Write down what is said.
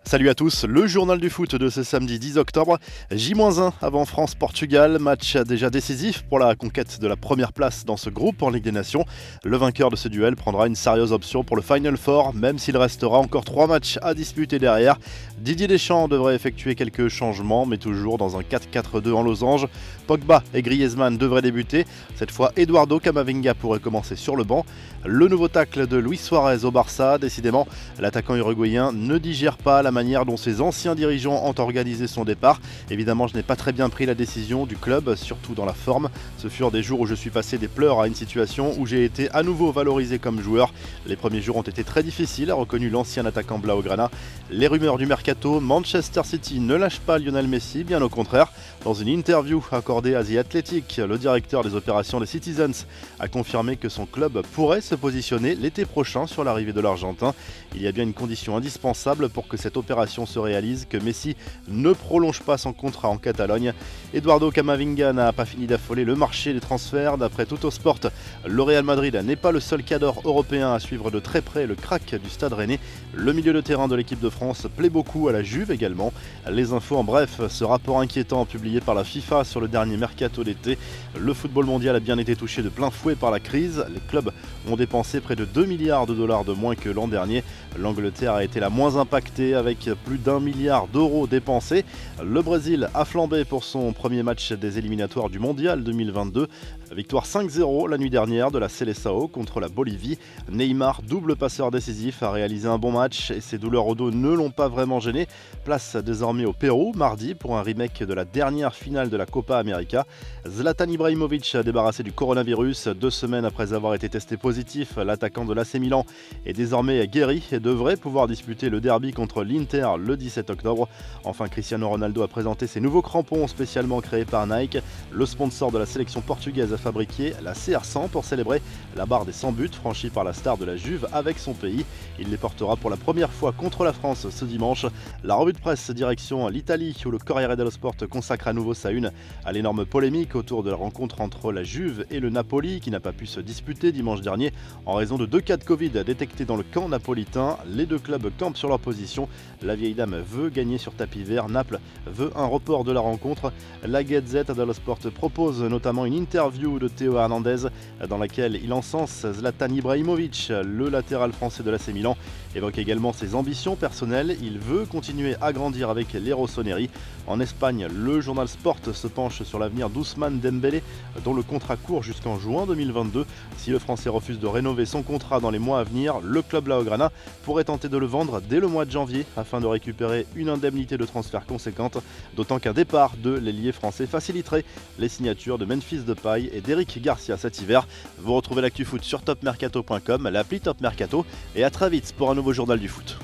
Salut à tous, le journal du foot de ce samedi 10 octobre, J-1 avant France-Portugal, match déjà décisif pour la conquête de la première place dans ce groupe en Ligue des Nations. Le vainqueur de ce duel prendra une sérieuse option pour le Final Four, même s'il restera encore 3 matchs à disputer derrière. Didier Deschamps devrait effectuer quelques changements, mais toujours dans un 4-4-2 en losange. Pogba et Griezmann devraient débuter, cette fois Eduardo Camavinga pourrait commencer sur le banc. Le nouveau tacle de Luis Suarez au Barça, décidément, l'attaquant uruguayen ne digère pas la manière dont ses anciens dirigeants ont organisé son départ. Évidemment, je n'ai pas très bien pris la décision du club, surtout dans la forme. Ce furent des jours où je suis passé des pleurs à une situation où j'ai été à nouveau valorisé comme joueur. Les premiers jours ont été très difficiles, a reconnu l'ancien attaquant blaugrana. Les rumeurs du mercato, Manchester City ne lâche pas Lionel Messi, bien au contraire. Dans une interview accordée à The Athletic, le directeur des opérations des Citizens a confirmé que son club pourrait se positionner l'été prochain sur l'arrivée de l'Argentin. Il y a bien une condition indispensable pour que cette opération se réalise, que Messi ne prolonge pas son contrat en Catalogne. Eduardo Camavinga n'a pas fini d'affoler le marché des transferts. D'après Tuttosport, le Real Madrid n'est pas le seul cadre européen à suivre de très près le crack du Stade Rennais. Le milieu de terrain de l'équipe de France plaît beaucoup à la Juve également. Les infos en bref, ce rapport inquiétant publié par la FIFA sur le dernier mercato d'été. Le football mondial a bien été touché de plein fouet par la crise. Les clubs ont dépensé près de 2 milliards de dollars de moins que l'an dernier. L'Angleterre a été la moins impactée avec plus d'1 milliard d'euros dépensés. Le Brésil a flambé pour son premier match des éliminatoires du Mondial 2022. Victoire 5-0 la nuit dernière de la Seleção contre la Bolivie. Neymar, double passeur décisif, a réalisé un bon match et ses douleurs au dos ne l'ont pas vraiment gêné. Place désormais au Pérou mardi pour un remake de la dernière finale de la Copa América. Zlatan Ibrahimovic a débarrassé du coronavirus 2 semaines après avoir été testé positif. L'attaquant de l'AC Milan est désormais guéri et devrait pouvoir disputer le derby contre l'Inter le 17 octobre. Enfin, Cristiano Ronaldo a présenté ses nouveaux crampons spécialement créés par Nike. Le sponsor de la sélection portugaise a fabriqué la CR100 pour célébrer la barre des 100 buts franchis par la star de la Juve avec son pays. Il les portera pour la première fois contre la France ce dimanche. La revue de presse direction l'Italie où le Corriere dello Sport consacre à nouveau sa une à l'énorme polémique autour de la rencontre entre la Juve et le Napoli qui n'a pas pu se disputer dimanche dernier en raison de 2 cas de Covid détectés dans le camp napolitain. Les deux clubs campent sur leur position. La vieille dame veut gagner sur tapis vert. Naples veut un report de la rencontre. La Gazzetta dello Sport propose notamment une interview de Théo Hernandez dans laquelle il encense Zlatan Ibrahimovic. Le latéral français de l'AC Milan évoque également ses ambitions personnelles. Il veut continuer à grandir avec les Rossoneri. En Espagne, le journal Sport se penche sur l'avenir d'Ousmane Dembélé dont le contrat court jusqu'en juin 2022. Si le Français refuse de rénover son contrat dans les mois à venir, le club blaugrana pourrait tenter de le vendre dès le mois de janvier afin de récupérer une indemnité de transfert conséquente, d'autant qu'un départ de l'ailier français faciliterait les signatures de Memphis Depay et d'Eric Garcia cet hiver. Vous retrouvez l'actu foot sur topmercato.com, l'appli Top Mercato et à très vite pour un nouveau journal du foot.